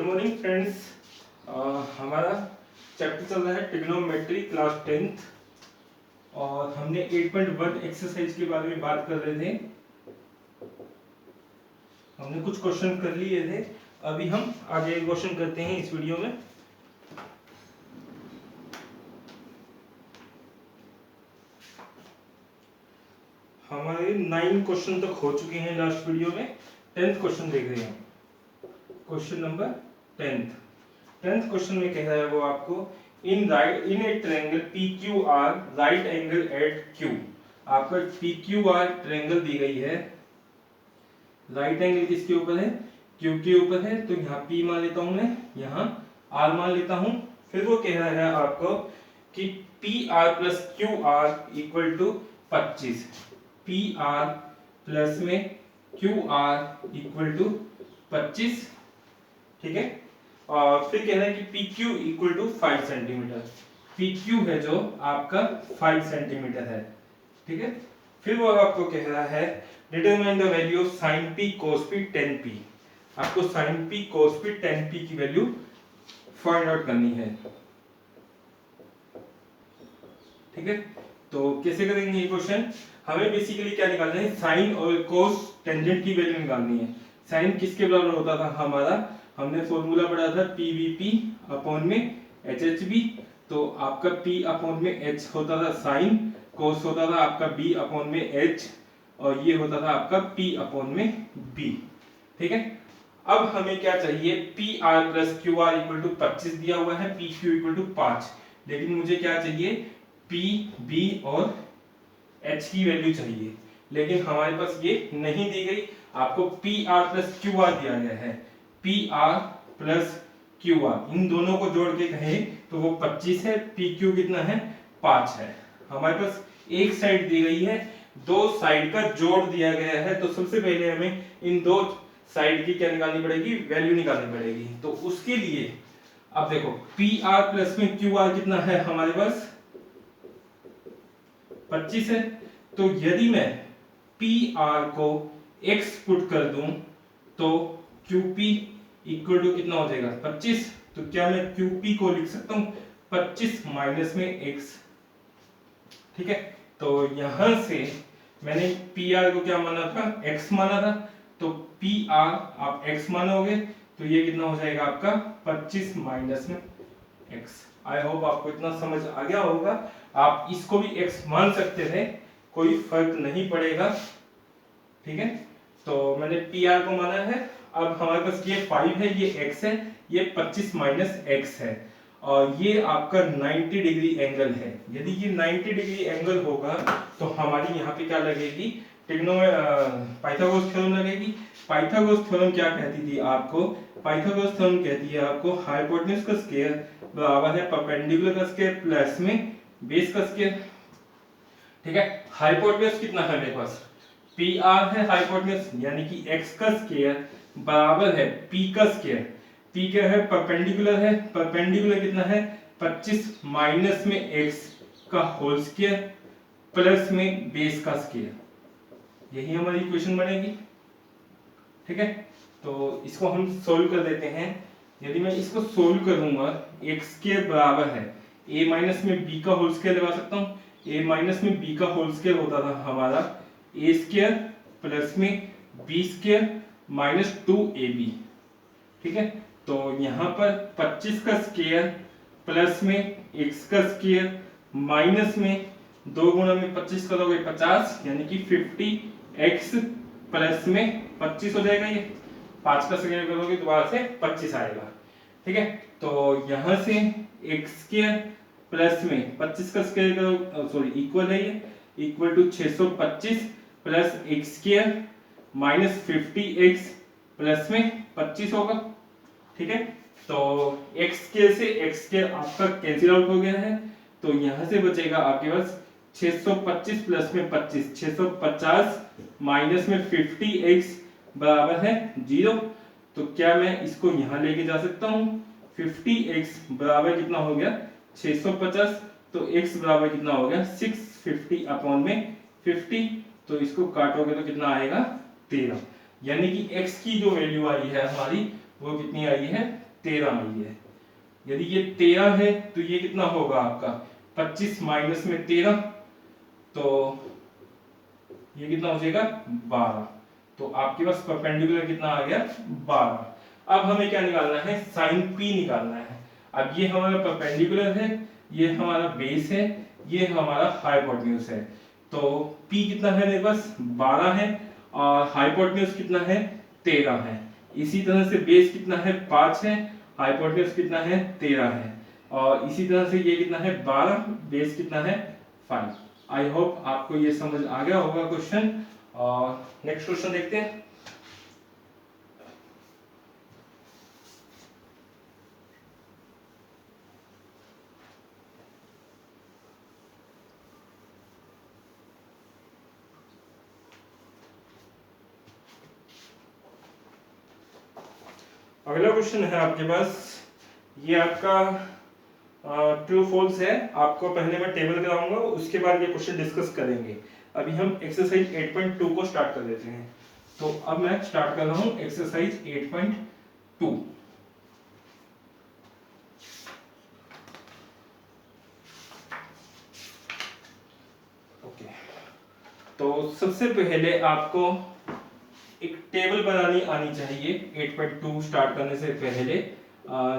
Morning friends. हमारा chapter चल रहा है ट्रिग्नोमेट्री क्लास 10th और हमने 8.1 एक्सरसाइज के बारे में बात कर रहे थे। हमने कुछ क्वेश्चन कर लिए थे, अभी हम आगे क्वेश्चन करते हैं इस वीडियो में। हमारे 9 क्वेश्चन तक हो चुके हैं लास्ट वीडियो में। 10th क्वेश्चन देख रहे हैं, क्वेश्चन नंबर 10th क्वेश्चन में कह रहा है वो आपको in a triangle PQR right angle at Q। आपका PQR ट्रायंगल दी गई है, राइट एंगल किसके ऊपर है? Q के ऊपर है। तो यहाँ P मान लेता हूं मैं, यहाँ R मान लेता हूं। फिर वो कह रहा है आपको कि PR plus QR equal to 25। PR plus में QR इक्वल टू 25, ठीक है। और फिर कह रहा है कि PQ equal to 5 centimetre. PQ है जो आपका 5 सेंटीमीटर है, ठीक है। फिर वो आपको कह रहा है determine the value of sin P cos P tan P। आपको sin P cos P tan P की वैल्यू फाइंड आउट करनी है, ठीक है। तो कैसे करेंगे ये क्वेश्चन? हमें बेसिकली क्या निकालना है? साइन और कोस टेंजेंट की वैल्यू निकालनी है। साइन किसके बराबर होता था हमारा? हमने फॉर्मूला पढ़ा था PVP अपॉन में HHB। तो आपका P अपॉन में H होता था साइन, कोस होता था आपका B अपॉन में H, और ये होता था आपका P अपॉन में B, ठीक है। अब हमें क्या चाहिए? PR plus QR equal to 25 दिया हुआ है, PQ इक्वल टू 5। लेकिन मुझे क्या चाहिए? P, B और H की वैल्यू चाहिए, लेकिन हमारे पास ये नहीं दी गई। आपको PR प्लस QR दिया गया है। PR प्लस QR इन दोनों को जोड़ के कहें तो वो 25 है, PQ कितना है? 5 है। हमारे पास एक साइड दी गई है, दो साइड का जोड़ दिया गया है। तो सबसे पहले हमें इन दो साइड की क्या निकालनी पड़ेगी? वैल्यू निकालनी पड़ेगी। तो उसके लिए अब देखो PR प्लस में QR कितना है हमारे पास? 25 है। तो यदि मैं PR को x पुट कर दूं तो QP इक्वल टू कितना हो जाएगा? 25। तो क्या मैं QP को लिख सकता हूं 25 माइनस में x, ठीक है। तो यहां से मैंने PR को क्या माना था? x माना था। तो PR आप x मानोगे तो ये कितना हो जाएगा आपका? 25 माइनस में x। आई होप आपको इतना समझ आ गया होगा। आप इसको भी x मान सकते थे, कोई फर्क नहीं पड़ेगा, ठीक है। तो मैंने PR को माना है। अब हमारे पास ये 5 है, ये x है, ये 25 माइनस x है, और ये आपका 90 डिग्री एंगल है। यदि ये 90 डिग्री एंगल होगा तो हमारी यहाँ पे क्या लगेगी? पाइथागोरस थ्योरम लगेगी। पाइथागोरस थ्योरम क्या कहती थी आपको? पाइथागोरस थ्योरम कहती है आपको हाइपोटेन्यूज का स्क्वायर बराबर है परपेंडिकुलर का स्क्वायर प्लस में बेस का स्क्वायर, ठीक है। हाइपोटेन्यूज कितना है मेरे पास? PR है हाइपोटेन्यूज, यानी कि x का स्क्वायर बराबर है P का स्क्वायर। P क्या है? परपेंडिकुलर है। परपेंडिकुलर कितना है? 25 माइनस में x का होल स्क्वायर प्लस में बेस का स्क्वायर। यही हमारी इक्वेशन बनेगी, ठीक है। तो इसको हम सोल्व कर देते हैं। यदि मैं इसको सोल्व करूंगा, x के बराबर है a माइनस में b का होल स्क्वायर लगा सकता हूं। a माइनस में b का होल स्क्वायर होता था हमारा a स्क्वायर प्लस में b स्क्वायर माइनस 2ab, ठीक है। तो यहाँ पर 25 का स्क्वायर प्लस में x का स्क्वायर माइनस में 2 गुणा में 25 करोगे 50, यानी कि 50x प्लस में 25 हो जाएगा। ये 5 का स्क्वायर करोगे दोबारा से 25 आएगा, ठीक है। तो यहाँ से x स्क्वायर प्लस में 25 का स्क्वायर करो, सॉरी इक्वल है ये, equal to 625 plus x square minus 50x plus में 25 होगा, ठीक है। तो x स्क्वायर से x स्क्वायर आपका कैंसिल आउट हो गया है। तो यहां से बचेगा आपके पास 625 प्लस में 25, 650 माइनस में 50x बराबर है 0। तो क्या मैं इसको यहां लेके जा सकता हूं? 50x बराबर कितना हो गया? 650। तो x बराबर कितना हो गया? 650 अपॉन में 50। तो इसको काटोगे तो कितना आएगा? 13। यानी कि x की जो वैल्यू आई है हमारी, वो कितनी आई है? 13 आई है। यदि ये 13 है तो ये कितना होगा आपका 25 माइनस में 13, तो ये कितना हो जाएगा 12। तो आपके पास परपेंडिकुलर कितना आ गया 12। अब हमें क्या निकालना है, साइन पी निकालना है। अब ये हमारा परपेंडिकुलर है, ये हमारा बेस है, ये हमारा हाइपोटेन्यूज है। तो P कितना है मेरे पास 12 है और हाइपोटेन्यूज कितना है 13 है। इसी तरह से बेस कितना है 5 है, हाइपोटेन्यूज कितना है 13 है, और इसी तरह से ये कितना है 12, बेस कितना है 5। आई होप आपको ये समझ आ गया होगा क्वेश्चन। और नेक्स्ट क्वेश्चन देखते हैं। अगला क्वेश्चन है आपके पास, ये आपका ट्रू फॉल्स है। आपको पहले मैं टेबल कराऊंगा, उसके बाद ये क्वेश्चन डिस्कस करेंगे। अभी हम एक्सरसाइज 8.2 को स्टार्ट कर देते हैं। तो अब मैं स्टार्ट कर रहा हूं एक्सरसाइज 8.2। ओके, तो सबसे पहले आपको एक टेबल बनानी आनी चाहिए 8.2 स्टार्ट करने से पहले,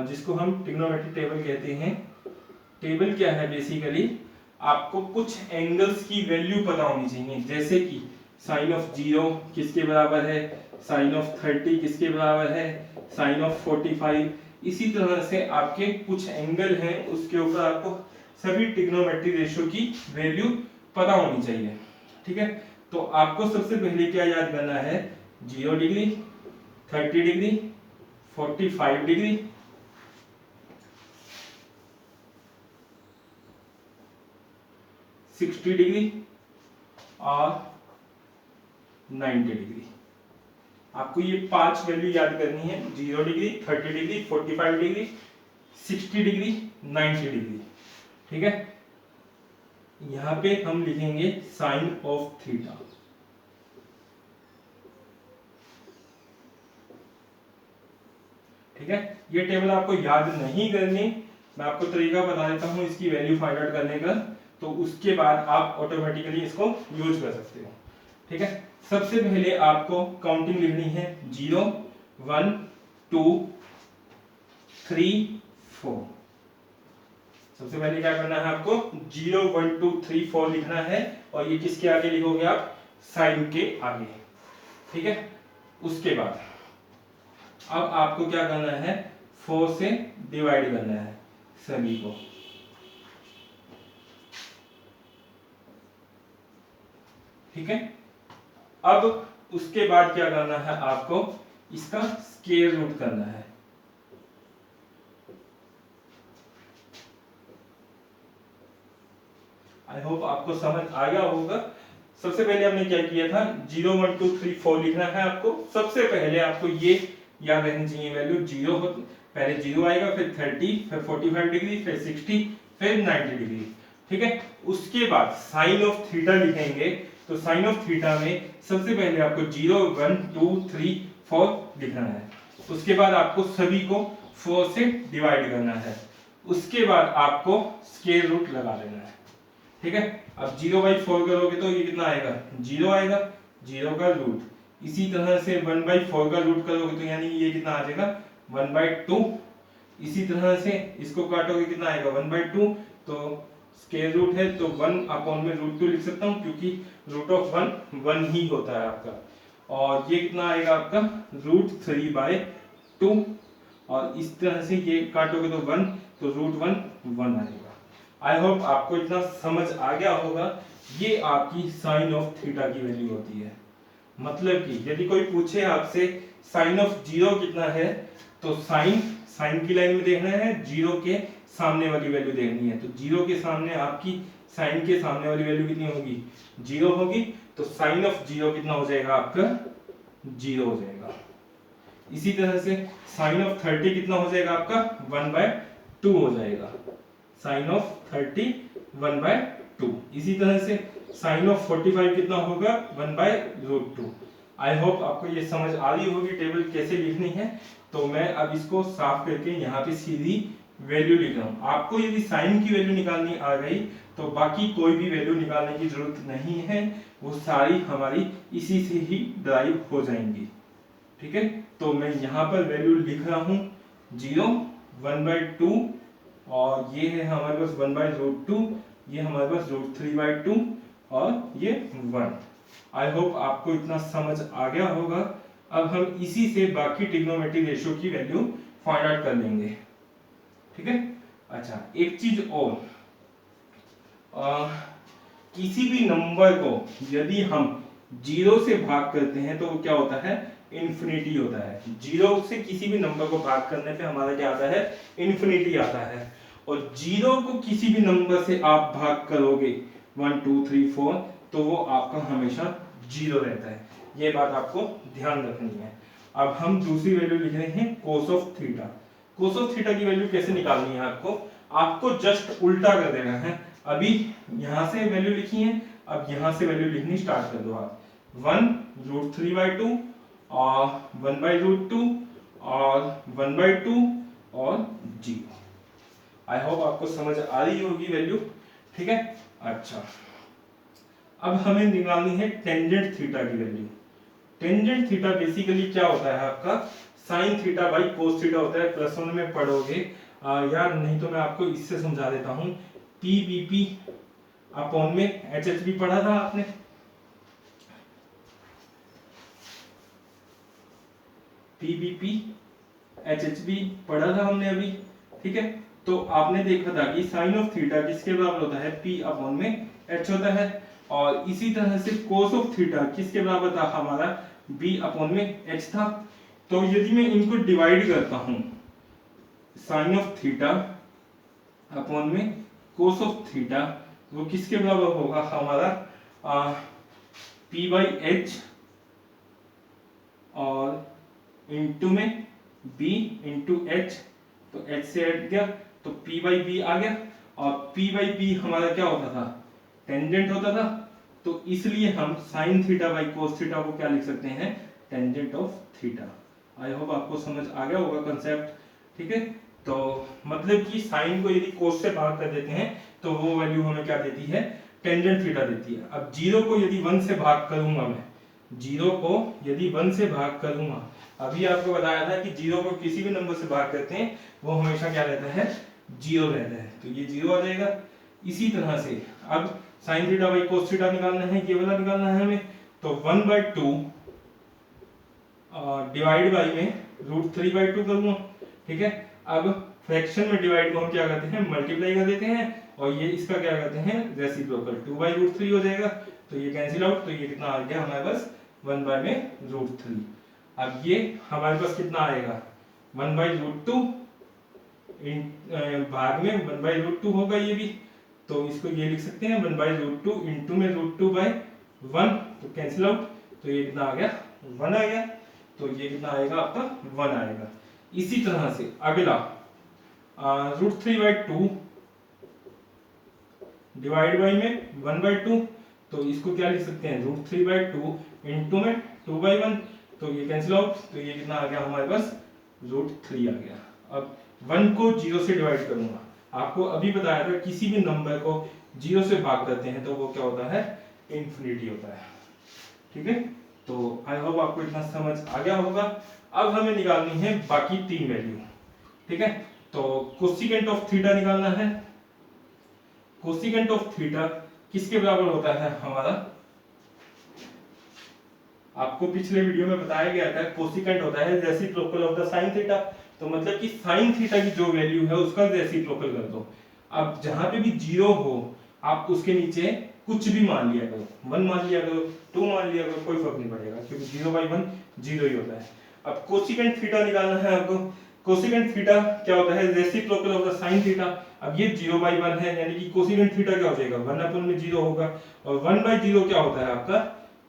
जिसको हम ट्रिग्नोमेट्री टेबल कहते हैं। टेबल क्या है, बेसिकली आपको कुछ एंगल्स की वैल्यू पता होनी चाहिए, जैसे कि साइन ऑफ 0 किसके बराबर है, साइन ऑफ 30 किसके बराबर है, साइन ऑफ 45। इसी तरह से आपके कुछ एंगल हैं, उसके ऊपर आपको सभी ट्रिग्नोमेट्री रेशियो की वैल्यू पता होनी चाहिए। ठीक है, तो आपको सबसे पहले क्या याद करना है, 0 डिग्री, 30 डिग्री, 45 डिग्री, 60 डिग्री और 90 डिग्री। आपको ये 5 वैल्यू याद करनी है, 0 degree, 30 degree, 45 degree, 60 degree, 90 degree. ठीक है, यहां पे हम लिखेंगे साइन ऑफ थीटा। ठीक है, ये टेबल आपको याद नहीं करनी, मैं आपको तरीका बता देता हूं इसकी वैल्यू फाइंड आउट करने का, तो उसके बाद आप ऑटोमेटिकली इसको यूज कर सकते हो। ठीक है, सबसे पहले आपको काउंटिंग लिखनी है, 0 1 2 3 4। सबसे पहले क्या करना है आपको, 0 1 2 3 4 लिखना है, और ये किसके आगे लिखोगे आप, साइन के आगे। ठीक है, उसके बाद अब आपको क्या करना है, 4 से डिवाइड करना है सभी को। ठीक है, अब उसके बाद क्या करना है आपको, इसका स्क्वायर रूट करना है। आई होप आपको समझ आ गया होगा। सबसे पहले हमने क्या किया था, 0 1 2 3 4 लिखना है आपको। सबसे पहले आपको ये याद रहनी चाहिए वैल्यू, 0 पहले 0 आएगा, फिर 30, फिर 45 डिग्री, फिर 60, फिर 90 डिग्री। ठीक है, उसके बाद साइन ऑफ थीटा लिखेंगे। तो साइन ऑफ थीटा में सबसे पहले आपको 0 1 2 3 4 लिखना है। उसके बाद आपको सभी को 4 से डिवाइड करना है। उसके बाद आपको स्क्वायर रूट लगा देना है। ठीक है, अब 0/4 करोगे तो ये कितना आएगा, 0 आएगा, 0 का रूट। इसी तरह से 1/4 का रूट करोगे तो यानी ये कितना आ जाएगा 1/2। इसी तरह से इसको काटोगे कितना आएगा 1/2। तो स्क्वायर रूट है तो 1/√2 लिख सकता हूँ, क्योंकि रूट ऑफ 1 1 ही होता है आपका। और ये कितना आएगा आपका √3/2। और इस तरह से ये काटोगे तो 1, तो √1 1 आएगा। आई होप आपको इतना समझ आ गया होगा। ये आपकी साइन ऑफ थीटा की वैल्यू होती है। मतलब कि यदि कोई पूछे आपसे साइन ऑफ 0 कितना है, तो साइन की लाइन में देखना है, 0 के सामने वाली वैल्यू देखनी है। तो 0 के सामने आपकी साइन के सामने वाली वैल्यू कितनी होगी, 0 होगी। तो साइन ऑफ 0 कितना हो जाएगा आपका 0 हो जाएगा। इसी तरह से साइन ऑफ 30 कितना हो जाएगा आपका 1/2 हो जाएगा। Sine of 30 1/2। इसी तरह से साइन ऑफ 45 कितना होगा 1/√2। आई होप आपको ये समझ आ रही होगी टेबल कैसे लिखनी है। तो मैं अब इसको साफ करके यहाँ पे सीधी वैल्यू लिख रहा हूँ। आपको यदि साइन की वैल्यू निकालनी आ गई तो बाकी कोई भी वैल्यू निकालने की जरूरत नहीं है, वो सारी हमारी इसी से ही ड्राइव हो जाएंगी। ठीक है, तो मैं यहाँ पर वैल्यू लिख रहा हूँ 0, 1/2 और ये है हमारे पास 1/√2, ये हमारे पास √3/2 और ये 1। आई होप आपको इतना समझ आ गया होगा। अब हम इसी से बाकी ट्रिग्नोमेट्रिक रेशियो की वैल्यू फाइंड आउट कर लेंगे। ठीक है, अच्छा एक चीज और, किसी भी नंबर को यदि हम 0 से भाग करते हैं तो वो क्या होता है, इन्फिनिटी होता है। 0 से किसी भी नंबर को भाग करने पे हमारा क्या आता है, इन्फिनिटी आता है। और 0 को किसी भी नंबर से आप भाग करोगे 1 2 3 4 तो वो आपका हमेशा 0 रहता है। ये बात आपको ध्यान रखनी है। अब हम दूसरी वैल्यू लिख रहे हैं cos of theta. cos of theta की वैल्यू कैसे निकालनी है आपको जस्ट उल्टा कर देना है। अभी यहां से वैल्यू लिखी है, अब यहां से वैल्यू लिखनी स्टार्ट कर दो आप। 1√3/2 और 1/√2 और 1/2 और 0। आई होप आपको समझ आ रही होगी वैल्यू। ठीक है, अच्छा अब हमें निकालनी है टेंजेंट थीटा की वैल्यू। टेंजेंट थीटा बेसिकली क्या होता है आपका, sine theta by cos theta होता है। +1 में पढ़ोगे या नहीं तो मैं आपको इससे समझा देता हूं। PBP अपॉन में HHB पढ़ा था आपने, PBP HHB पढ़ा था हमने अभी। ठीक है, तो आपने देखा था कि साइन ऑफ थीटा किसके बराबर होता है, P अपॉन में H होता है। और इसी तरह से कोस ऑफ थीटा किसके बराबर था हमारा, B अपॉन में H था। तो यदि मैं इनको डिवाइड करता हूं, साइन ऑफ थीटा अपॉन में कोस ऑफ थीटा, वो किसके बराबर होगा हमारा, P/H और इंटू में B इंटू H, तो H से हट गया तो P/B आ गया। और P/B हमारा क्या होता था, टेंजेंट होता था। तो इसलिए हम sine theta by cos theta को क्या लिख सकते हैं, tangent of theta. I hope आपको समझ आ गया होगा कंसेप्ट। ठीक है, तो मतलब कि साइन को यदि कोस से भाग कर देते हैं तो वो वैल्यू हमें क्या देती है, टेंजेंट थीटा देती है। अब 0 को यदि 1 से भाग करूंगा मैं, 0 को यदि 1 से भाग करूंगा, अभी आपको बताया था कि 0 को किसी भी नंबर से भाग करते हैं वो हमेशा क्या रहता है, 0 रहता है। तो ये 0 आ जाएगा। इसी तरह से अब sine theta by cos theta निकालना है, ये वाला निकालना है हमें। तो 1/2 डिवाइड बाई में √3/2 करूंगा। ठीक है, अब फ्रैक्शन में डिवाइड को हम क्या करते हैं, मल्टीप्लाई कर देते हैं और ये इसका क्या करते हैं, रेसिप्रोकल 2/√3 हो जाएगा। तो ये कैंसिल आउट, तो ये कितना आ गया हमारे पास, 1/√3। अब ये हमारे पास कितना आएगा, 1/√2 भाग में 1/√2 होगा ये भी। तो इसको ये लिख सकते हैं 1/√2 इंटू में √2/1, तो कैंसिल आउट, तो ये कितना आ गया, 1 आ गया। तो ये कितना आएगा आपका, 1 आएगा। इसी तरह से अगला √3/2 डिवाइड बाई में 1/2, तो इसको क्या लिख सकते हैं, √3/2 इंटू में 2/1, तो ये कैंसिल आउट, तो ये कितना आ गया हमारे पास, √3 आ गया। अब 1 को 0 से डिवाइड करूंगा, आपको अभी बताया था किसी भी नंबर को 0 से भाग करते हैं तो वो क्या होता है, इंफिनिटी होता है। ठीक है, तो आई होप आपको इतना समझ आ गया होगा। अब हमें निकालनी है बाकी 3 वैल्यू। ठीक है, तो कोसिकेंट ऑफ थीटा निकालना है। कोसिकेंट ऑफ थीटा किसके बराबर होता है हमारा, आपको पिछले वीडियो में बताया गया था, कोसिकेंट होता है reciprocal of the sine theta. तो मतलब कि साइन थीटा की जो वैल्यू है उसका रेसिप्रोकल कर दो। अब जहां पे भी 0 हो आप उसके नीचे कुछ भी मान लिया करो, 1 मान लिया करो, 2 मान लिया करो, कोई फर्क नहीं पड़ेगा क्योंकि 0/1 0 ही होता है। अब कोसिकेंट थीटा निकालना है आपको। कोसिकेंट थीटा क्या होता है, reciprocal of the sine theta. अब ये 0/1 है यानी कि कोसिकेंट थीटा क्या हो जाएगा, 1/0 होगा। और 1/0 क्या होता है आपका,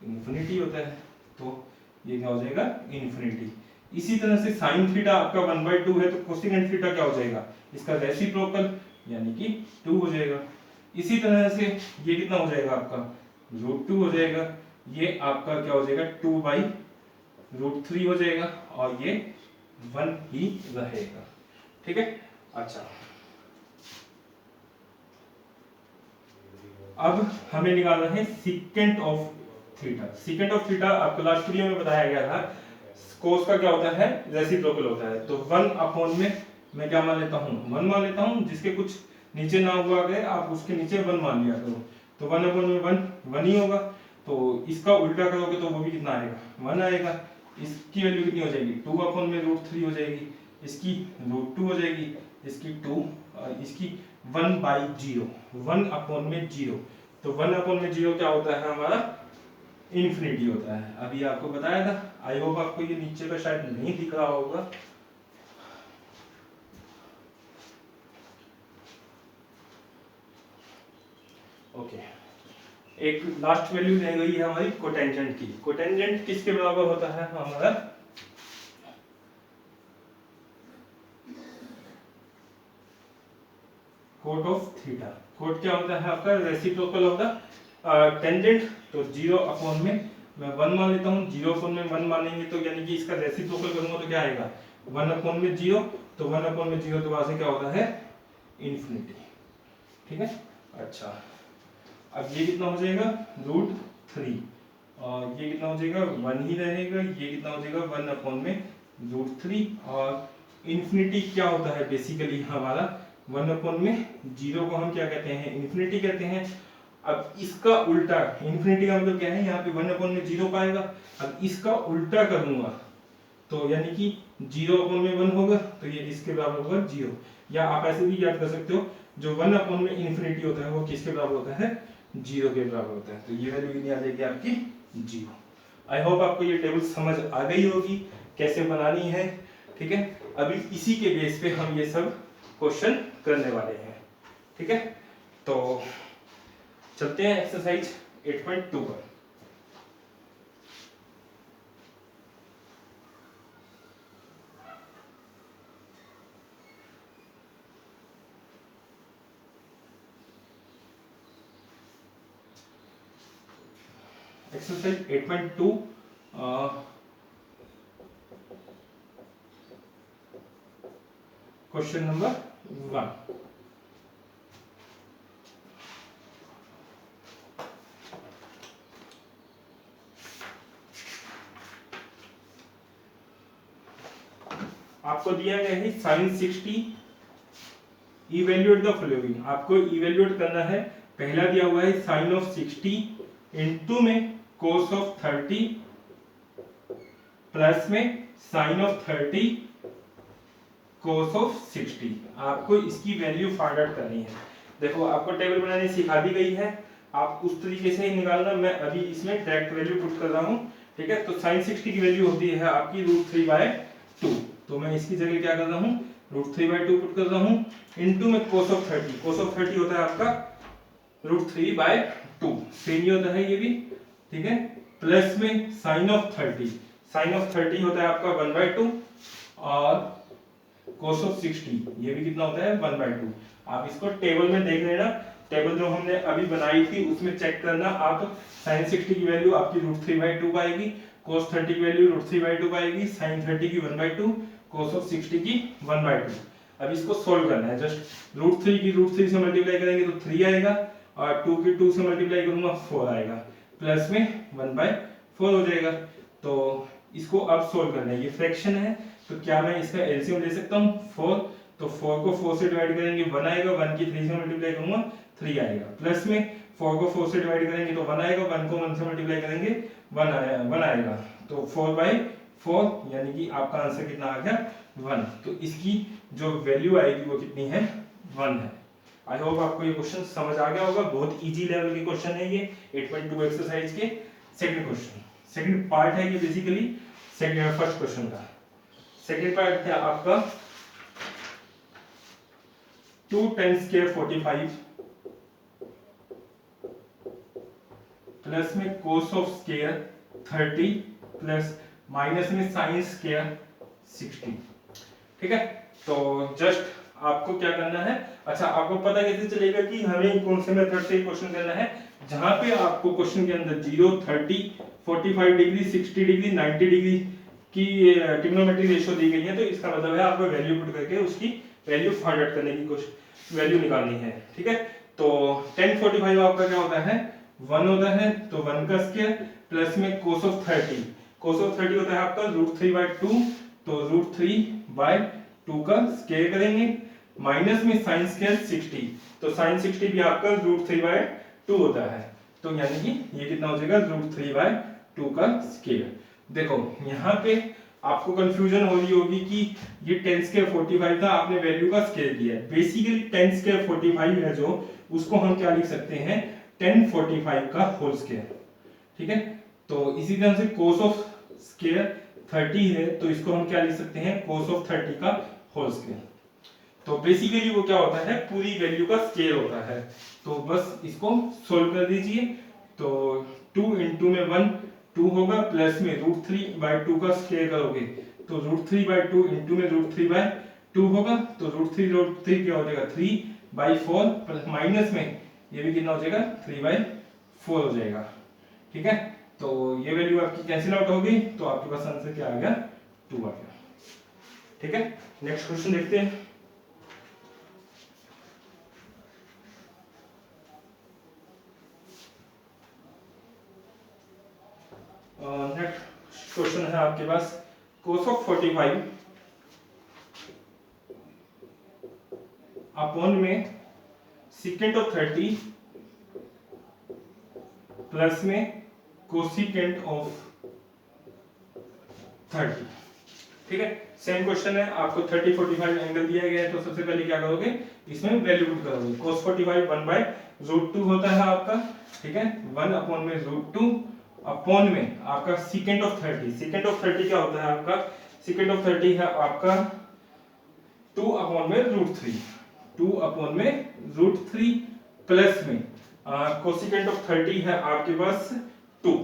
इंफिनिटी होता है। तो ये क्या हो जाएगा, इंफिनिटी। इसी तरह से साइन थीटा आपका 1/2 है तो कोसिकेंट थीटा क्या हो जाएगा, इसका रेसिप्रोकल यानी कि 2 हो जाएगा। इसी तरह से ये कितना हो जाएगा आपका, √2 हो जाएगा। ये आपका क्या हो जाएगा 2/√3 हो जाएगा और ये 1 ही रहेगा। ठीक है। अच्छा, अब हमें निकालना है secant of theta. Secant of theta आपको लास्ट वीडियो में बताया गया था, कोस का क्या होता है, रेसिप्रोकल होता है। तो 1 में मैं क्या मान लेता हूँ, 1 मान लेता हूँ, जिसके कुछ नीचे ना हुआ गए आप उसके नीचे 1 मान लिया करो। तो 1/1 ही होगा। तो इसका उल्टा करोगे तो वो भी कितना आएगा, 1 आएगा। इसकी वैल्यू कितनी हो जाएगी, 2/√3 हो जाएगी, इसकी √2 हो जाएगी, इसकी 2 और इसकी 1/0, 1/0। तो 1/0 क्या होता है हमारा, इन्फिनिटी होता है। अभी आपको बताया था, आई होप आपको ये नीचे का शायद नहीं दिख रहा होगा। ओके, एक लास्ट वैल्यू रह गई है हमारी कोटेंजेंट की। कोटेंजेंट किसके बराबर होता है हमारा, कोट ऑफ थीटा। कोट क्या होता है आपका, रेसिप्रोकल ऑफ द टेंजेंट। तो 0 में मैं 1 मान लेता हूँ, 0/1 मानेंगे तो यानी कि इसका रेसिप्रोकल करूंगा तो क्या आएगा, 1/0। तो 1/0 तो वहां से क्या होता है, इन्फिनिटी। ठीक है। अच्छा, अब ये कितना हो जाएगा, √3 और ये कितना हो जाएगा, 1 ही रहेगा। ये कितना हो जाएगा, 1/√3 और इन्फिनिटी क्या होता है बेसिकली हमारा 1/0 को हम क्या कहते हैं, इन्फिनिटी कहते हैं। अब इसका उल्टा, इन्फिनिटी का मतलब क्या है, यहाँ पे 1/0 पाएगा। अब इसका उल्टा करूंगा तो यानी कि 0/1 होगा, तो ये इसके बराबर होगा 0। या आप ऐसे भी याद कर सकते हो, जो 1/इन्फिनिटी होता है वो किसके बराबर होता है, 0 के बराबर होता है। तो ये वैल्यू कितनी आ जाएगी आपकी, 0। आई होप आपको ये टेबल समझ आ गई होगी कैसे बनानी है। ठीक है, अभी इसी के बेस पे हम ये सब क्वेश्चन करने वाले हैं। ठीक है, तो चलते हैं एक्सरसाइज 8.2 पर। Exercise 8.2 question number 1। आपको दिया गया है sin 60, इवेल्युएट द फॉलोइंग। आपको इवेल्युएट करना है, पहला दिया हुआ है sin of 60 इनटू में cos of 30 प्लस में sin of 30 cos of 60। आपको इसकी वैल्यू फाइंड आउट करनी है। देखो आपको टेबल बनानी सिखा दी गई है, आप उस तरीके से ही निकालना। मैं अभी इसमें डायरेक्ट वैल्यू पुट कर रहा हूं। ठीक है, तो sin 60 की वैल्यू होती है आपकी √3/2। तो मैं इसकी जगह क्या कर रहा हूं, √3/2 पुट कर रहा हूं इनटू में cos of 30। cos of 30 होता है आपका √3/2, सेम ही होता है ये भी। ठीक है, प्लस में sin of 30, sin of 30 होता है आपका 1/2 और cos of 60 ये भी कितना होता है, 1/2। आप इसको टेबल में देख लेना, टेबल जो हमने अभी बनाई थी उसमें चेक करना आप। sin 60 की वैल्यू आपकी √3/2 पाएगी, cos 30 की वैल्यू √3/2 पाएगी, sin 30 की 1/2, cos of 60 की 1/2। अब इसको सोल्व करना है। जस्ट √3 की √3 से मल्टीप्लाई करेंगे तो 3 आएगा और 2 की 2 से मल्टीप्लाई करूंगा 4 आएगा, प्लस में 1/4 हो जाएगा। तो इसको अब सोल्व करना है, ये फ्रैक्शन है तो क्या मैं इसका एलसीएम ले सकता हूँ 4। तो 4 को 4 से डिवाइड करेंगे 1 आएगा, 1 की 3 से मल्टीप्लाई करूंगा 3 आएगा, प्लस में 4 को 4 से डिवाइड करेंगे तो 1 आएगा, 1 को 1 से मल्टीप्लाई करेंगे 1 आएगा। तो 4/4 यानी कि आपका आंसर कितना आ गया, 1। तो इसकी जो वैल्यू आएगी वो कितनी है, 1 है। आई होप आपको ये क्वेश्चन समझ आ गया होगा, बहुत इजी लेवल के क्वेश्चन है ये 8.2 एक्सरसाइज के सेकंड क्वेश्चन, सेकंड पार्ट है ये बेसिकली सेकंड फर्स्ट क्वेश्चन का। सेकंड पार्ट है आपका 2 10² 45 प्लस में cos of square 30 plus minus में sin स्क्वायर 60। ठीक है, तो जस्ट आपको क्या करना है, अच्छा आपको पता कैसे चलेगा कि हमें कौन से मेथड से क्वेश्चन करना है, जहां पे आपको क्वेश्चन के अंदर 0, 30, 45 डिग्री, 60 डिग्री, 90 डिग्री की ट्रिग्नोमेट्री रेशियो दी गई है, तो इसका मतलब है आपको वैल्यू पुट करके उसकी वैल्यू फाइंड आउट करने की कोशिश, वैल्यू निकालनी है। ठीक है, तो tan 45 आपका क्या होता है 1 होता है, तो 1 का स्क्वायर प्लस में cos ऑफ 30, cos ऑफ 30 होता है आपका √3/2, तो √3/2 का स्क्वायर करेंगे, माइनस में sin स्क्वायर 60, तो sin 60 भी आपका √3/2 होता है, तो यानी कि ये कितना हो जाएगा √3/2 का स्क्वायर। देखो यहाँ पे आपको कंफ्यूजन हो रही होगी कि ये tan स्क्वायर 45 था, आपने वैल्यू का स्क्वायर किया है। बेसिकली tan स्क्वायर 45 है जो, उसको हम क्या लिख सकते हैं tan 45 का होल स्क्वायर। ठीक है, तो इसी तरह से cos ऑफ स्क्वायर 30 है, तो इसको हम क्या लिख सकते हैं cos ऑफ 30 का होल स्क्वायर। तो बेसिकली वो क्या होता है पूरी वैल्यू का स्क्वायर होता है। तो बस इसको सोल्व कर दीजिए, तो 2 इंटू में 1 2 होगा, प्लस में √3/2 का स्क्वायर करोगे तो √3/2 इंटू में √3/2 होगा, तो √3 क्या हो जाएगा 3/4, प्लस माइनस में ये भी कितना हो जाएगा 3/4 हो जाएगा। ठीक है, तो ये वैल्यू आपकी कैंसिल आउट होगी, तो आपके पास आंसर क्या आ गया 2 आ गया। ठीक है, नेक्स्ट क्वेश्चन देखते हैं। नेक्स्ट क्वेश्चन है आपके पास cos ऑफ 45 अपॉन में secant ऑफ 30 प्लस में कोसिकेंट ऑफ 30। ठीक है, सेम क्वेश्चन है, आपको 30 45 एंगल दिया गया है, तो सबसे पहले क्या करोगे इसमें वैल्यू पुट करोगे। cos 45 1/√2 होता है आपका। ठीक है, 1 अपॉन में √2 अपॉन में आपका secant ऑफ 30, secant ऑफ 30 क्या होता है आपका secant ऑफ 30 है आपका 2 अपॉन में √3, 2 अपॉन में √3 प्लस में कोसिकेंट ऑफ 30 है आपके पास 2।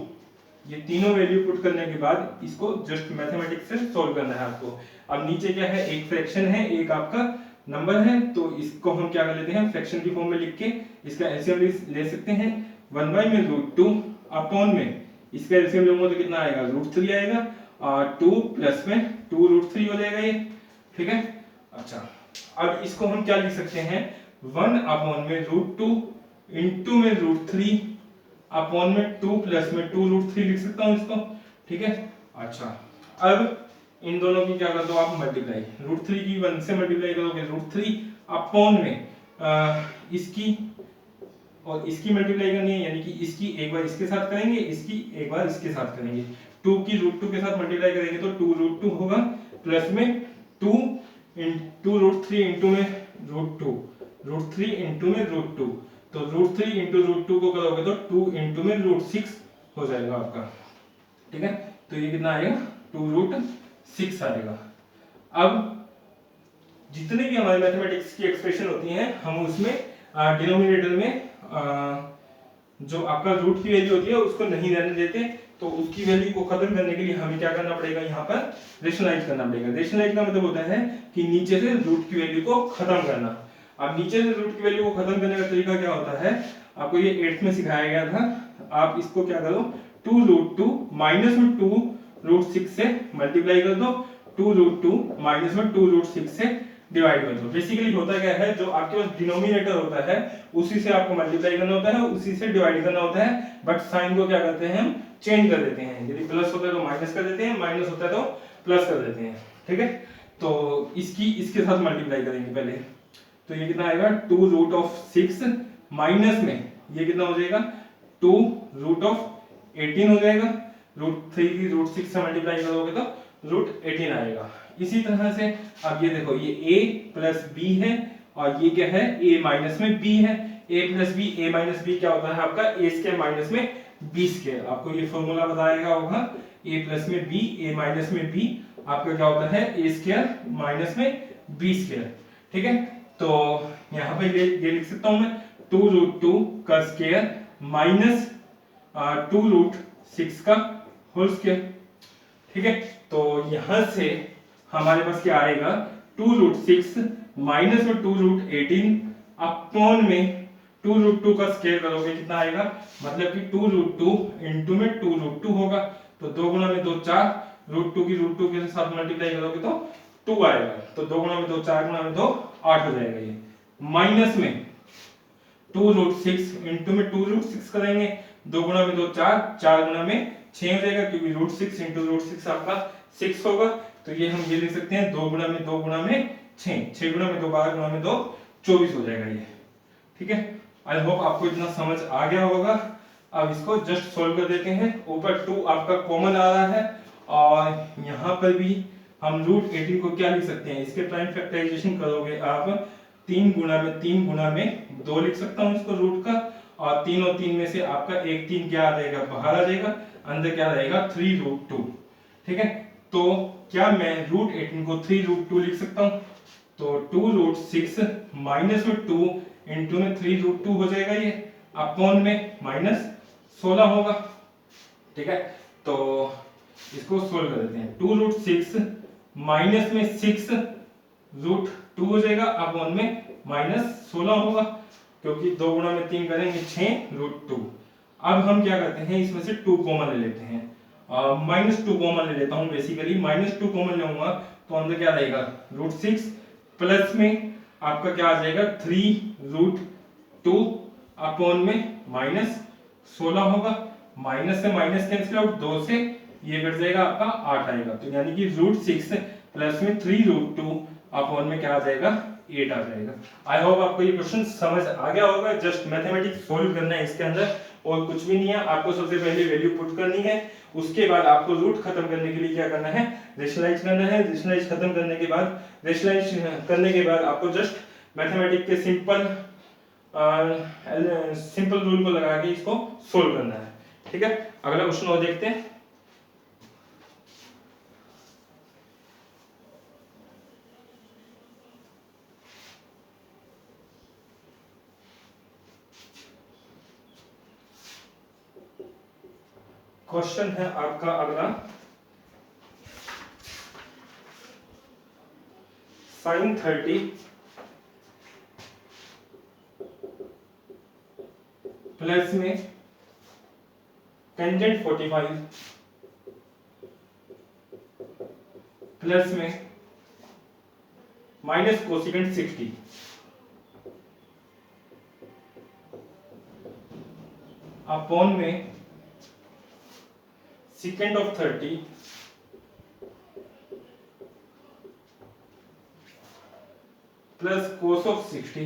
ये तीनों वैल्यू पुट करने के बाद इसको जस्ट मैथमेटिक्स से सॉल्व करना है आपको। अब नीचे क्या है एक फ्रैक्शन है एक आपका नंबर है, तो इसको हम क्या कर लेते हैं फ्रैक्शन की फॉर्म में लिख के इसका एलसीएम ले सकते हैं। 1/√2 अपॉन में इसका एलसीएम लूंगा तो कितना आएगा √3 आएगा, और 2 प्लस में 2√3 हो जाएगा ये। ठीक है, अच्छा अब इसको हम क्या लिख सकते हैं 1 अपॉन में √2 इंटू में √3 अपॉन में 2 प्लस में 2√3 लिख सकता हूं इसको। ठीक है, अच्छा अब इन दोनों की क्या कर दो आप मल्टीप्लाई, √3 की 1 से मल्टीप्लाई करोगे √3 अपॉन में इसकी और इसकी मल्टीप्लाई करनी है, यानी कि इसकी एक बार इसके साथ करेंगे इसकी एक बार इसके साथ करेंगे, 2 की √2 के साथ मल्टीप्लाई करेंगे तो 2√2 होगा, प्लस में 2 √3 इंटू में √2, √3 इंटू में √2, तो √3 इंटू √2 को करोगे तो 2 इंटू में √6 हो जाएगा आपका। ठीक है, तो ये कितना आएगा 2√6 आएगा। अब जितने भी हमारे मैथमेटिक्स की एक्सप्रेशन होती हैं हम उसमें डिनोमिनेटर में जो आपका रूट की वैल्यू होती है उसको नहीं रहने देते, तो उसकी वैल्यू को खत्म करने के लिए हमें क्या करना पड़ेगा यहाँ पर रेशनलाइज करना पड़ेगा। रेशनलाइज का मतलब होता है कि नीचे से रूट की वैल्यू को खत्म करना। अब नीचे से रूट की वैल्यू को खत्म करने का तरीका क्या होता है, आपको ये 8th में सिखाया गया था। आप इसको क्या करो 2√2 माइनस में 2√6 से मल्टीप्लाई कर दो, 2√2 माइनस में 2√6 से डिवाइड कर दो। बेसिकली होता क्या है जो आपके पास डिनोमिनेटर होता है उसी से आपको मल्टीप्लाई करना होता है, उसी से डिवाइड करना होता है, बट साइन को क्या करते हैं हम चेंज कर देते हैं। यदि प्लस होता है तो माइनस कर देते हैं, माइनस होता है तो प्लस कर देते हैं। ठीक है, तो इसके साथ मल्टीप्लाई करेंगे पहले, तो ये कितना आएगा 2√6 माइनस में ये कितना हो जाएगा 2√18 हो जाएगा, √3 की √6 से मल्टीप्लाई करोगे तो √18 आएगा। इसी तरह से अब ये देखो ये a प्लस b है और ये क्या है a माइनस में b है, a plus b, a minus b क्या होता है आपका a स्क्वायर माइनस में b स्क्वायर। आपको ये फॉर्मूला बताएगा होगा a प्लस में b, a माइनस में b आपका क्या होता है a स्क्वायर माइनस में b स्क्वायर। ठीक है, तो यहाँ पे ये लिख सकता हूं मैं 2√2 का स्क्वायर माइनस 2√6 का होल स्क्वायर। ठीक है, तो यहां से हमारे पास क्या आएगा 2√6 माइनस में 2√18 अपॉन में 2√2 का स्क्वायर करोगे कितना आएगा, मतलब कि 2√2 इंटू में 2√2 होगा, तो 2 गुना में 2 4, √2 की √2 के साथ मल्टीप्लाई करोगे तो 2 आएगा, तो 2 गुना में 2 4 गुना में 2 8 हो जाएगा ये। माइनस में 2√6 इंटू में 2√6 करेंगे, 2 गुना में 2 4, 4 गुना में 6 हो जाएगा, क्योंकि √6 इंटू √6 आपका 6 होगा, तो ये हम ये लिख सकते हैं 2 गुना में 2 गुना में 6, 6 गुना में 2 12 गुना में 2 24 हो जाएगा ये। ठीक है, आई होप आपको इतना समझ आ गया होगा। अब इसको जस्ट सॉल्व कर देते हैं। ऊपर 2 आपका कॉमन आ रहा है और यहाँ पर भी हम √18 को क्या लिख सकते हैं, इसके प्राइम फैक्टराइजेशन करोगे आप 3 गुना में 2 लिख सकता हूँ इसको रूट का, और 3 और 3 में से आपका एक 3 क्या आ जाएगा, बाहर आ जाएगा, अंदर क्या रहेगा 3√2। ठीक है, तो क्या मैं √18 को 3√2 लिख सकता हूँ, तो 2√6 माइनस में 2 इंटू में 3√2 हो जाएगा ये, अपॉन में माइनस 16 होगा। ठीक है, तो इसको सोल्व कर देते हैं। 2√6 माइनस में 6√2 हो जाएगा, अपॉन में माइनस 16 होगा, क्योंकि 2 गुना में 3 करेंगे 6√2। अब हम क्या करते हैं, इसमें से 2 कॉमन ले लेते हैं, -2 कॉमन ले लेता हूं, बेसिकली -2 कॉमन लूंगा तो अंदर क्या रहेगा √6 प्लस में आपका क्या आ जाएगा 3√2 अपॉन में -16 होगा, माइनस से माइनस कैंसिल आउट, 2 से ये कट जाएगा आपका 8 आएगा, तो यानी कि √6 प्लस में 3√2 अपॉन में क्या आ जाएगा 8 आ जाएगा। आई होप आपको ये क्वेश्चन समझ आ गया होगा। जस्ट मैथमेटिक्स सोल्व करना है इसके अंदर, और कुछ भी नहीं है। आपको सबसे पहले वैल्यू पुट करनी है, उसके बाद आपको रूट खत्म करने के लिए क्या करना है, रेशनलाइज करना है। रेशनलाइज खत्म करने के बाद, रेशनलाइज करने के बाद आपको जस्ट मैथमेटिक्स के सिंपल रूल को लगा के इसको सोल्व करना है। ठीक है, अगला क्वेश्चन और देखते हैं। क्वेश्चन है आपका अगला, sin 30 प्लस में टेंजेंट 45 प्लस में माइनस कोसिकेंट 60 अपॉन में secant of 30 plus cos of 60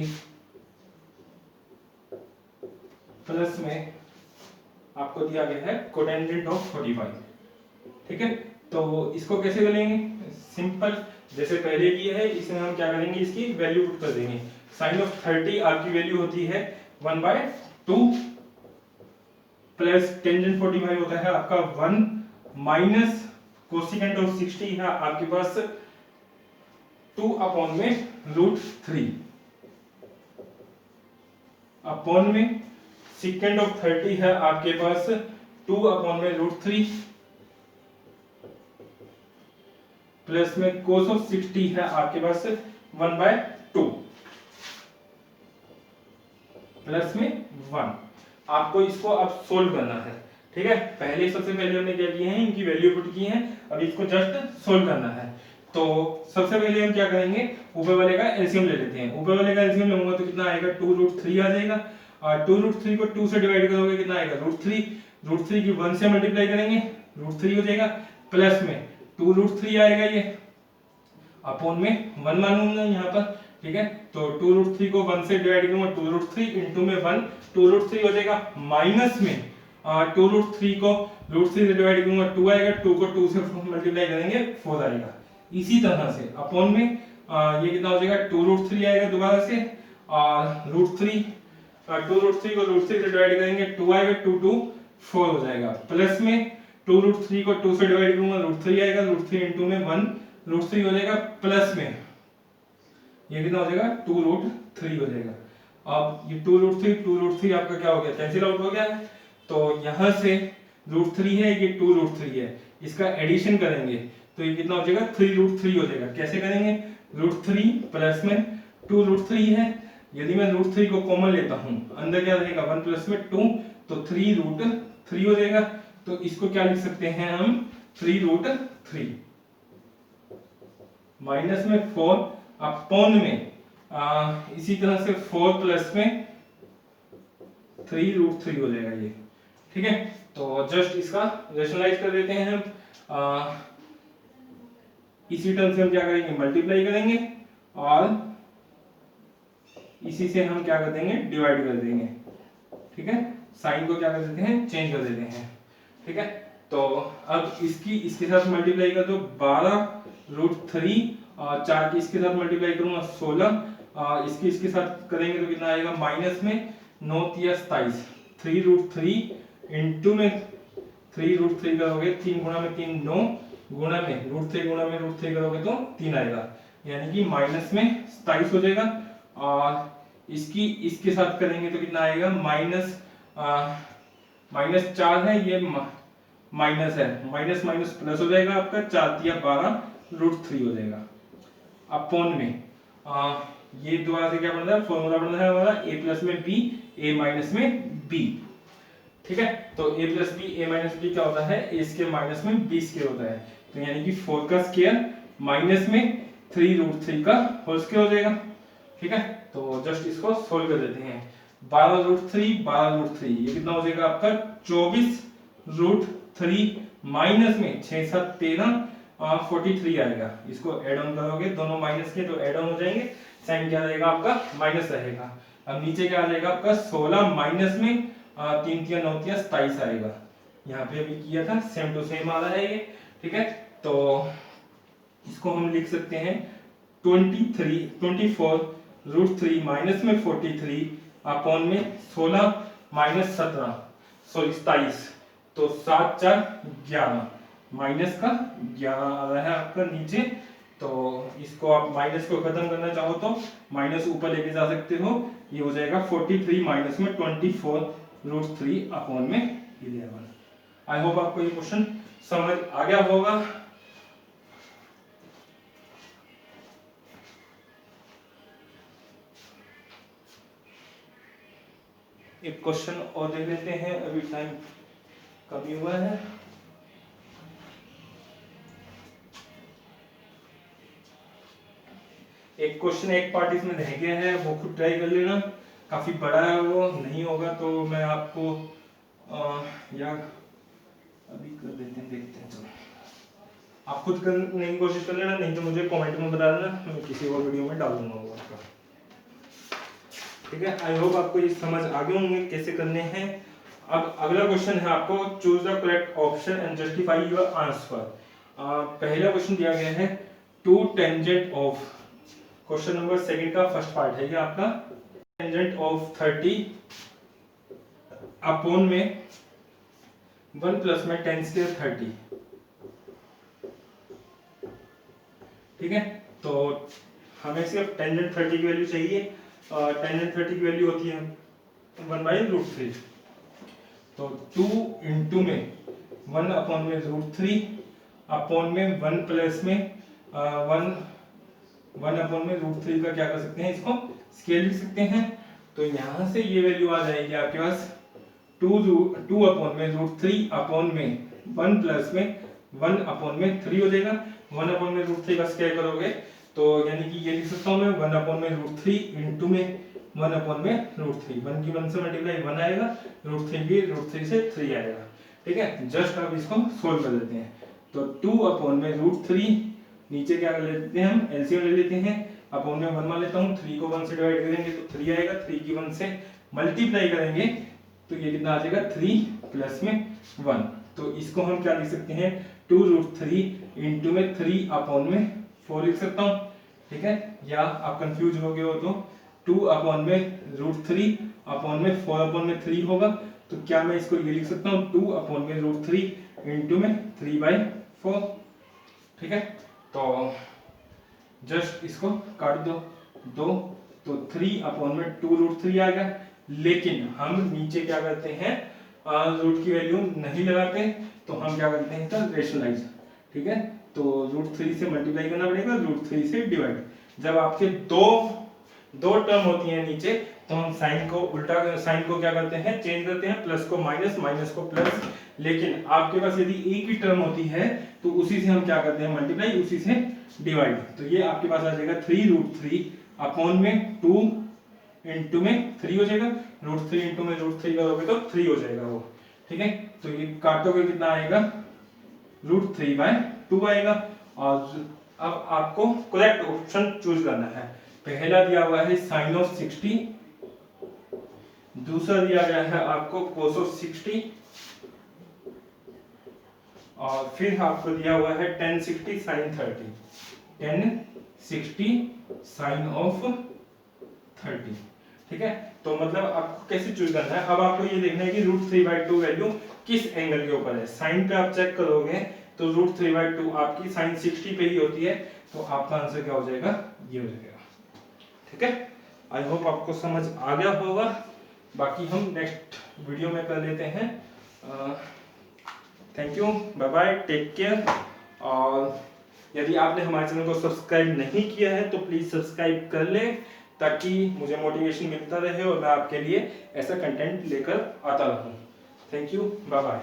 plus में आपको दिया गया है कोटेंजेंट ऑफ 45। ठीक है, तो इसको कैसे करेंगे, सिंपल जैसे पहले किया है, इसमें हम क्या करेंगे, इसकी वैल्यू पुट कर देंगे। साइन ऑफ 30 आपकी वैल्यू होती है 1/2 प्लस टेंजेंट 45 होता है आपका 1 माइनस कोसिकेंट ऑफ 60 है आपके पास 2 अपॉन में √3 अपॉन में सेकेंड ऑफ 30 है आपके पास 2 अपॉन में √3 प्लस में कोस ऑफ 60 है आपके पास 1/2 प्लस में 1। आपको इसको अब सोल्व करना है। ठीक है, पहले सबसे पहले हमने क्या किए हैं, इनकी वैल्यू पुट की है, अब इसको जस्ट सोल्व करना है। तो सबसे पहले हम क्या करेंगे, ऊपर वाले का एलसीएम ले लेते हैं। ऊपर वाले का एलसीएम लूंगा तो कितना आएगा 2√3 आ जाएगा, और 2√3 को 2 से डिवाइड करोगे कितना आएगा √3 की 1 से मल्टीप्लाई करेंगे √3 हो जाएगा, प्लस में 2√3 आएगा ये, अपॉन में 1 मानूंगा यहाँ पर। ठीक है, तो 2√3 को 1 से डिवाइड करूंगा 2√3 इंटू में 1 2√3 हो जाएगा, माइनस में 2√3 को √3 से डिवाइड करूंगा 2 आएगा, 2 को 2 से मल्टीप्लाई करेंगे 4 आएगा। इसी तरह से अपॉन में ये कितना हो जाएगा 2√3 आएगा दोबारा से, और √3 2√3 को √3 से डिवाइड करेंगे 2 आएगा, 2 2 4 हो जाएगा, प्लस में 2√3 को 2 से डिवाइड करूंगा √3 आएगा, √3 इंटू में 1 √3 हो जाएगा, प्लस में ये कितना हो जाएगा 2√3 हो जाएगा। अब ये 2√3 आपका क्या हो गया, कैंसिल आउट हो गया है, तो यहां से √3 है, ये 2√3 है, इसका एडिशन करेंगे तो ये कितना हो जाएगा 3√3 हो जाएगा। कैसे करेंगे, √3 प्लस में 2√3 है, यदि मैं रूट 3 को कॉमन लेता हूं, अंदर क्या रहेगा 1 प्लस में 2, तो 3 रूट 3 हो जाएगा। तो इसको क्या लिख सकते हैं हम 3 रूट 3 माइनस में 4 अपॉन में इसी तरह से 4 प्लस में 3 रूट 3 हो जाएगा ये। ठीक है, तो जस्ट इसका रेशनलाइज कर देते हैं हम। इसी टर्म से हम क्या करेंगे मल्टीप्लाई करेंगे और इसी से हम क्या कर देंगे डिवाइड कर देंगे। ठीक है, साइन को क्या कर देते हैं चेंज कर देते हैं। ठीक है, तो अब इसके साथ मल्टीप्लाई कर दो 12 रूट 3 और 4 की इसके साथ मल्टीप्लाई करूंगा 16 इसके साथ करेंगे तो कितना आएगा माइनस में 9 या 27 3 रूट 3 इंटू में 3 रूट 3 करोगे 3 गुणा में 3 9 गुणा में रूट 3 गुणा में रूट 3 करोगे तो 3 आएगा, यानी कि माइनस में 27 हो जाएगा। और इसके साथ करेंगे तो कितना आएगा माइनस 4 है ये माइनस है, माइनस माइनस प्लस हो जाएगा आपका 4 या 12 रूट 3 हो जाएगा अपॉन में ये दोबारा से क्या बन रहा है फॉर्मूला बन रहा है हमारा a प्लस में b a माइनस में b। ठीक है, तो a plus b a minus b क्या होता है a स्क्वायर माइनस में b स्क्वायर होता है, तो यानी कि 4 का स्क्वायर माइनस में 3 रूट 3 का होल स्क्वायर हो जाएगा। ठीक है, तो जस्ट इसको सोल्व कर देते हैं 12 रूट 3 ये कितना हो जाएगा आपका 24 रूट 3 माइनस में 6 7 13 43 आएगा। इसको ऐड ऑन करोगे दोनों माइनस के तो ऐड ऑन हो जाएंगे, साइन क्या रहेगा आपका माइनस रहेगा। अब नीचे क्या आ जाएगा आपका 16 माइनस में 3 3 9 27 आएगा। यहाँ पे अभी किया था सेम टू सेम आ रहा है ये। ठीक है, तो इसको हम लिख सकते हैं 24 रूट 3 माइनस में 43 अपॉन में 16 माइनस 17 सॉरी 27, तो 7 4 11 माइनस का 11 आ रहा है आपका नीचे। तो इसको आप माइनस को खत्म करना चाहो तो माइनस ऊपर लेके जा सकते हो, ये हो जाएगा 43 माइनस में 24 रूट 3 अपॉन में 11। आई होप आपको ये क्वेश्चन समझ आ गया होगा। एक क्वेश्चन और देख लेते हैं, अभी टाइम कम हुआ है। एक क्वेश्चन एक पार्ट इसमें रह गया है, वो खुद ट्राई कर लेना, काफी बड़ा है, वो नहीं होगा तो मैं आपको या अभी कर देते हैं, देखते हैं। चलो आप खुद करने की कोशिश कर लेना, नहीं तो मुझे कमेंट में बता देना, मैं किसी और वीडियो में डाल दूंगा वो आपका। ठीक है, आई होप आपको ये समझ आ गए होंगे कैसे करने हैं। अब अगला क्वेश्चन है आपको choose the correct option and justify your answer. पहला क्वेश्चन दिया गया है 2 tangent of, question number second का फर्स्ट पार्ट है ये आपका, टेंजेंट ऑफ 30 अपॉन में 1 प्लस में 10 स्क्वायर 30। ठीक है, तो हमें सिर्फ टेंजेंट 30 की वैल्यू चाहिए। टेंजेंट 30 की वैल्यू होती है 1/√3, तो 2 इंटू में 1 अपॉन में √3 अपॉन में 1 प्लस में 1 अपॉन में √3 का क्या कर सकते हैं, इसको स्केल लिख सकते हैं। तो यहां से ये वैल्यू आ जाएगी आपके पास 2 अपॉन में √3 अपॉन में 1 प्लस में 1 अपॉन में 3 हो जाएगा। 1 अपॉन में √3 का स्केल करोगे तो यानी कि ये लिख सकता हूं मैं 1 अपॉन में √3 इंटू में 1 अपॉन में √3, 1 की 1 से मल्टीप्लाई 1 आएगा, √3 की √3 से 3 आएगा। ठीक है, जस्ट अब इसको सोल्व कर लेते हैं। तो 2 अपॉन में √3, नीचे क्या कर लेते हैं हम एलसीएम ले लेते हैं, अपॉन में 1 मान लेता हूं, 3 को 1 से डिवाइड करेंगे तो 3 आएगा, 3 की 1 से मल्टीप्लाई करेंगे तो ये कितना आ जाएगा 3 प्लस में 1। तो इसको हम क्या लिख सकते हैं 2√3 इंटू में 3 अपॉन में 4 लिख सकता हूं। ठीक है, या आप कंफ्यूज हो गए हो तो 2 अपॉन में √3 अपॉन में 4 अपॉन में 3 होगा, तो क्या मैं इसको ये लिख सकता हूं 2 अपॉन में √3 इंटू में 3/4। ठीक है, तो जस्ट इसको काट दो 2, तो 3 अपॉन में 2√3 आ गया। लेकिन हम नीचे क्या करते हैं रूट की वैल्यू नहीं लगाते, तो हम क्या करते हैं इसका रेशनलाइज। ठीक है, तो √3 से मल्टीप्लाई करना पड़ेगा, √3 से डिवाइड। जब आपके दो दो टर्म होती है नीचे, तो हम साइन को उल्टा, साइन को क्या करते हैं, चेंज करते हैं, प्लस को माइनस, माइनस को प्लस। लेकिन आपके पास यदि एक ही टर्म होती है तो उसी से हम क्या करते हैं, मल्टीप्लाई, उसी से डिवाइड। तो ये आपके पास आ जाएगा 3√3 अपॉन में 2 इंटू में 3 हो जाएगा, √3 इंटू में √3 करोगे तो 3 हो जाएगा वो, ठीक है। तो ये काटोगे कितना आएगा, √3/2 आएगा। और अब आपको करेक्ट ऑप्शन चूज करना है। पहला दिया हुआ है साइन ऑफ 60, दूसरा दिया गया है आपको कोस ऑफ 60, और फिर आपको दिया हुआ है tan 60 sin 30, tan 60 sin of 30, ठीक है। तो मतलब आपको कैसे चूज करना है, अब आपको ये देखना है कि √3/2 वैल्यू किस एंगल के ऊपर है। साइन पे आप चेक करोगे तो √3/2 आपकी sin 60 पे ही होती है, तो आपका आंसर क्या हो जाएगा, ये हो जाएगा, ठीक है। आई होप आपको समझ आ गया होगा, बाकी हम नेक्स्ट वीडियो में कर लेते हैं। Thank you, bye bye, take care. और यदि आपने हमारे चैनल को सब्सक्राइब नहीं किया है तो प्लीज सब्सक्राइब कर ले, ताकि मुझे मोटिवेशन मिलता रहे और मैं आपके लिए ऐसा कंटेंट लेकर आता रहूं। Thank you, bye bye.